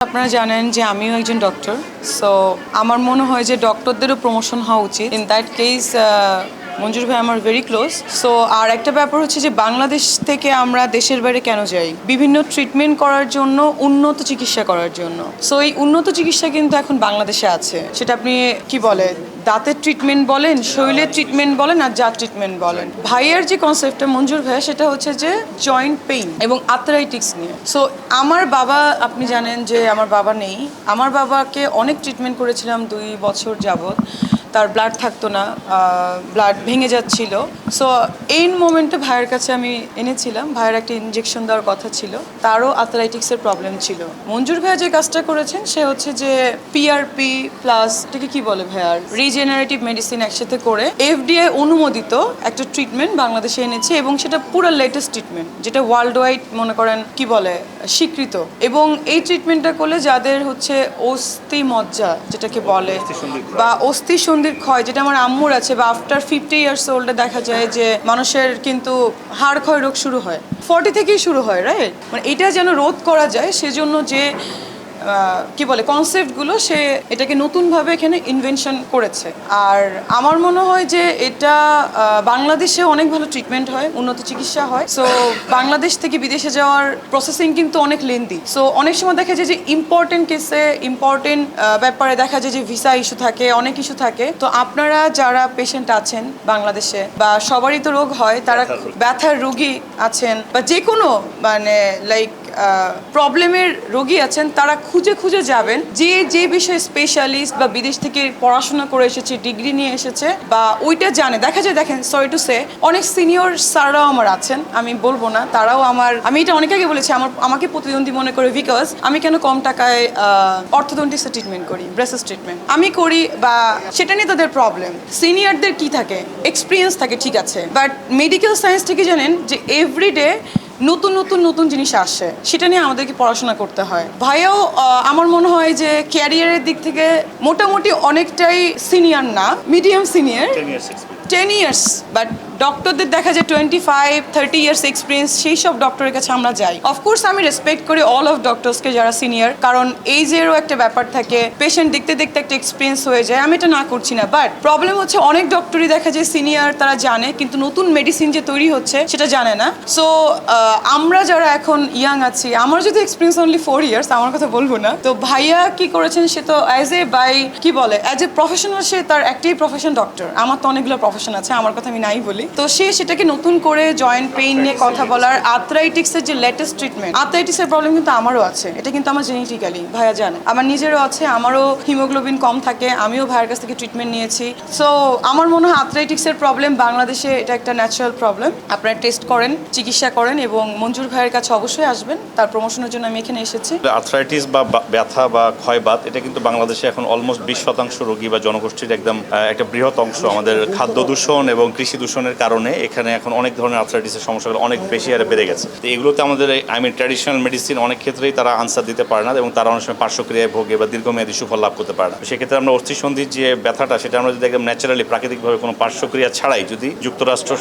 আপনারা জানেন যে আমিও একজন ডক্টর, সো আমার মনে হয় যে ডক্টরদেরও প্রমোশন হওয়া উচিত। ইন দ্যাট কেস মঞ্জুর ভাই আমার ভেরি ক্লোজ। সো আর একটা ব্যাপার হচ্ছে যে বাংলাদেশ থেকে আমরা দেশের বাইরে কেন যাই? বিভিন্ন ট্রিটমেন্ট করার জন্য, উন্নত চিকিৎসা করার জন্য। সো এই উন্নত চিকিৎসা কিন্তু এখন বাংলাদেশে আছে। সেটা আপনি কি বলে দাঁতের ট্রিটমেন্ট বলেন, শরীরের ট্রিটমেন্ট বলেন, আর জাত ট্রিটমেন্ট বলেন। ভাইয়ের যে কনসেপ্টটা মঞ্জুর ভাই, সেটা হচ্ছে যে জয়েন্ট পেইন এবং আর্থ্রাইটিস নিয়ে। সো আমার বাবা, আপনি জানেন যে আমার বাবা নেই। আমার বাবাকে অনেক ট্রিটমেন্ট করেছিলাম 2 বছর যাবৎ। তার ব্লাড থাকতো না, ব্লাড ভেঙে যাচ্ছিল। সো এই মোমেন্টে ভাইয়ের কাছে আমি এনেছিলাম। ভাইয়ের একটা ইনজেকশন দেওয়ার কথা ছিল, তারও আর্থ্রাইটিক্সের প্রবলেম ছিল। মঞ্জুর ভাইয়া যে কাজটা করেছেন সে হচ্ছে যে পিআরপি প্লাস এটাকে কি বলে ভাইয়ার রিজেনারেটিভ মেডিসিন একসাথে করে এফডিআই অনুমোদিত একটা ট্রিটমেন্ট বাংলাদেশে এনেছে, এবং সেটা পুরো লেটেস্ট ট্রিটমেন্ট, যেটা ওয়ার্ল্ড ওয়াইড মনে করেন কি বলে স্বীকৃত। এবং এই ট্রিটমেন্টটা করলে যাদের হচ্ছে অস্থি মজ্জা যেটাকে বলে, বা অস্থি সন্ধির ক্ষয়, যেটা আমার আম্মুর আছে, বা আফটার 50 ইয়ার্স ওল্ডে দেখা যায় যে মানুষের কিন্তু হাড় ক্ষয় রোগ শুরু হয়, 40 থেকেই শুরু হয়, রাইট? মানে এটা যেন রোধ করা যায়, সেজন্য যে কি বলে কনসেপ্টগুলো, সে এটাকে নতুনভাবে এখানে ইনভেনশন করেছে। আর আমার মনে হয় যে এটা বাংলাদেশে অনেক ভালো ট্রিটমেন্ট হয়, উন্নত চিকিৎসা হয়। সো বাংলাদেশ থেকে বিদেশে যাওয়ার প্রসেসিং কিন্তু অনেক লেন্দি। সো অনেক সময় দেখা যায় যে ইম্পর্টেন্ট কেসে, ইম্পর্টেন্ট ব্যাপারে দেখা যায় যে ভিসা ইস্যু থাকে, অনেক ইস্যু থাকে। তো আপনারা যারা পেশেন্ট আছেন বাংলাদেশে, বা সবারই তো রোগ হয়, তারা ব্যথার রোগী আছেন, বা যে কোনো মানে লাইক প্রবলেমের রোগী আছেন, তারা খুঁজে খুঁজে যাবেন যে বিষয়ে স্পেশালিস্ট বা বিদেশ থেকে পড়াশোনা করে এসেছে, ডিগ্রি নিয়ে এসেছে, বা ওইটা জানে। দেখা যায়, দেখেন, সরি টু সে, অনেক সিনিয়র স্যাররাও আমার আছেন, আমি বলবো না, তারাও আমি এটা অনেক আগে বলেছি, আমাকে প্রতিদ্বন্দ্বী মনে করে, বিকজ আমি কেন কম টাকায় অর্থোডন্টিক্সের ট্রিটমেন্ট করি, ব্রেসেস ট্রিটমেন্ট আমি করি, বা সেটা নিয়ে তাদের প্রবলেম। সিনিয়রদের কি থাকে, এক্সপিরিয়েন্স থাকে, ঠিক আছে, বাট মেডিকেল সায়েন্স থেকে জানেন যে এভরিডে নতুন নতুন নতুন জিনিস আসে, সেটা নিয়ে আমাদেরকে পড়াশোনা করতে হয়। ভাইয়াও আমার মনে হয় যে ক্যারিয়ারের দিক থেকে মোটামুটি অনেকটাই সিনিয়র না, মিডিয়াম সিনিয়র, 10 ইয়ার্স, বাট ডক্টরদের দেখা যায় 25-30 ইয়ার্স এক্সপিরিয়েন্স, সেই সব ডক্টরের কাছে আমরা যাই। অফকোর্স আমি রেসপেক্ট করি অল অফ ডক্টরসকে যারা সিনিয়র, কারণ এইজেরও একটা ব্যাপার থাকে, পেশেন্ট দেখতে দেখতে একটা এক্সপিরিয়েন্স হয়ে যায়, আমি এটা না করছি না। বাট প্রবলেম হচ্ছে অনেক ডক্টরই দেখা যায় সিনিয়র, তারা জানে, কিন্তু নতুন মেডিসিন যে তৈরি হচ্ছে সেটা জানে না। সো আমরা যারা এখন ইয়াং আছি, আমার যদি এক্সপিরিয়েন্স অনলি 4 ইয়ার্স, আমার কথা বলবো না। তো ভাইয়া কি করেছেন, সে তো অ্যাজ এ প্রফেশনাল, সে তার একটাই প্রফেশন ডক্টর। আমার তো অনেকগুলো প্রফেশন আছে, আমার কথা আমি নাই বলি। তো সে সেটাকে নতুন করে জয়েন্ট পেইন নিয়ে কথা বলার, আর্থ্রাইটিক্সের যে লেটেস্ট ট্রিটমেন্ট, আর্থ্রাইটিসের প্রবলেম কিন্তু আমারও আছে, এটা কিন্তু আমার জেনেটিক্যালি, ভাইয়া জানে, আমার নিজেরও আছে, আমারও হিমোগ্লোবিন কম থাকে, আমিও ভাইয়ের কাছ থেকে ট্রিটমেন্ট নিয়েছি। সো আমার মনে হয় আর্থ্রাইটিক্সের প্রবলেম বাংলাদেশে এটা একটা ন্যাচারাল প্রবলেম। আপনারা টেস্ট করেন, চিকিৎসা করেন, এবং মঞ্জুর ভাইয়ের কাছে অবশ্যই আসবেন, তার প্রমোশনের জন্য আমি এখানে এসেছি। আর্থ্রাইটিস বা ব্যথা বা ক্ষয়বাত, এটা কিন্তু বাংলাদেশে এখন অলমোস্ট 20% রোগী বা জনগোষ্ঠীর একদম একটা বৃহৎ অংশ। আমাদের খাদ্য দূষণ এবং কৃষি দূষণের কারণে এখানে এখন অনেক ধরনের আর্থ্রাইটিসের সমস্যাগুলো অনেক বেশি হারে বেড়ে গেছে। তো এগুলোতে আমাদের ট্র্যাডিশনাল মেডিসিন অনেক ক্ষেত্রেই তারা আনসার দিতে পারে না, এবং তারা অনেক সময় পার্শ্বক্রিয়ায় ভোগে বা দীর্ঘমেয়াদী সুফল লাভ করতে পারে না। সেক্ষেত্রে আমরা অস্থিসন্ধির যে ব্যথাটা, সেটা আমরা যদি একদম ন্যাচারালি, প্রাকৃতিকভাবে, কোনো পার্শ্বক্রিয়া ছাড়াই, যদি যুক্তরাষ্ট্র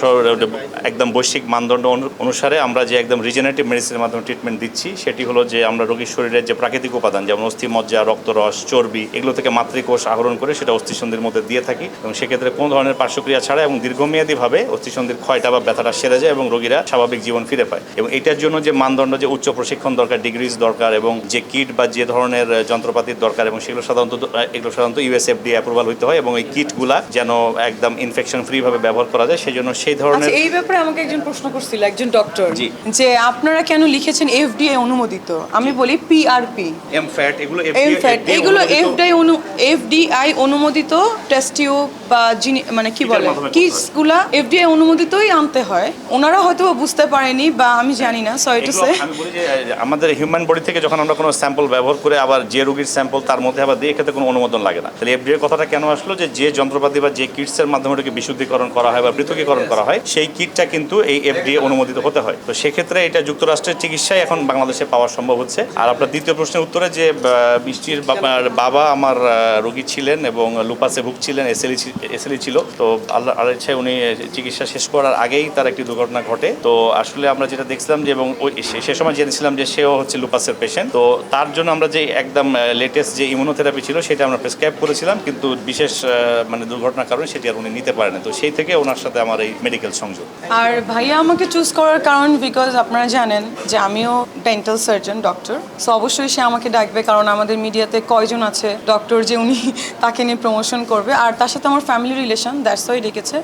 একদম বৈশ্বিক মানদণ্ড অনুসারে আমরা যে একদম রিজেনারেটিভ মেডিসিনের মাধ্যমে ট্রিটমেন্ট দিচ্ছি, সেটি হলো যে আমরা রোগীর শরীরের যে প্রাকৃতিক উপাদান, যেমন অস্থি মজ্জা, রক্তরস, চর্বি, এগুলো থেকে মাতৃকোষ আহরণ করে সেটা অস্থিসন্ধির মধ্যে দিয়ে থাকি, এবং সেক্ষেত্রে কোনো ধরনের পার্শ্বক্রিয়া ছাড়া এবং দীর্ঘমেয়াদীভাবে অস্থিসন্ধির ক্ষয়টা বা ব্যথাটা সেরে যায়, এবং রোগীরা স্বাভাবিক জীবন ফিরে পায়। এবং এটার জন্য যে মানদণ্ড, যে উচ্চ প্রশিক্ষণ দরকার, ডিগ্রিজ দরকার, এবং যে কিট বা যে ধরনের যন্ত্রপাতির দরকার, এবং সেগুলো সাধারণত ইউএসএফডিএ অ্যাপ্রুভাল হইতে হয়, এবং এই কিটগুলা যেন একদম ইনফেকশন ফ্রি ভাবে ব্যবহার করা যায়, সেই জন্য সেই ধরনের। এই ব্যাপারে আমাকে একজন প্রশ্ন করছিল, একজন ডক্টর, যে আপনারা কেন লিখেছেন এফডিআই অনুমোদিত? আমি বলি পিআরপি, এমফ্যাট, এগুলো এফডিআই অনুমোদিত টেস্ট টিউব বা মানে কি বলে কিটসগুলা এফডিআই অনুমোদিতই আনতে হয়। ওনারা হয়তো বুঝতে পারেনি, বা আমি জানি না, সরি টু সে। আমি বলি যে আমাদের হিউম্যান বডি থেকে যখন আমরা কোনো স্যাম্পল ব্যবহার করে আবার যে রোগীর স্যাম্পল তার মধ্যে আবার দিয়ে খেতে কোনো অনুমোদন লাগে না। তাহলে এফডিএ কথাটা কেন আসলো, যে যন্ত্রপাতি বা যে কিটসের মাধ্যমে ওটাকে বিশুদ্ধীকরণ করা হয় বা পৃথকীকরণ করা হয়, সেই কিটটা কিন্তু এই এফডিএ অনুমোদিত হতে হয়। তো সেক্ষেত্রে এটা যুক্তরাষ্ট্রের চিকিৎসায় এখন বাংলাদেশে পাওয়া সম্ভব হচ্ছে। আর আপনার দ্বিতীয় প্রশ্নের উত্তরে, যে বৃষ্টির বাবা আমার রোগী ছিলেন এবং লুপাসে ভুগছিলেন, এসএলই ছিল, তো আল্লাহর ইচ্ছায় উনি চিকিৎসা শেষ করার আগেই তার একটি দুর্ঘটনা ঘটে। তো আসলে আমরা যেটা দেখছিলাম যে এবং ওই সে সময় জেনেছিলাম যে সেও হচ্ছে লুপাসের পেশেন্ট। তো তার জন্য আমরা যে একদম লেটেস্ট যে ইমিউনোথেরাপি ছিল সেটা আমরা প্রেসক্রাইব করেছিলাম, কিন্তু বিশেষ মানে দুর্ঘটনার কারণে সেটি আর উনি নিতে পারেন। তো সেই থেকে ওনার সাথে আমার এই মেডিকেল সংযোগ। আর ভাইয়া আমাকে চুজ করার কারণ বিকজ আপনারা জানেন যে আমিও ডেন্টাল সার্জন ডক্টর, সো অবশ্যই সে আমাকে ডাকবে, কারণ আমাদের মিডিয়াতে কয়জন আছে ডক্টর যে উনি তাকে নিয়ে প্রমোশন করবে, আর তার সাথে আমার ফ্যামিলি রিলেশন, দ্যাটস ওয়াই ডেকেছে।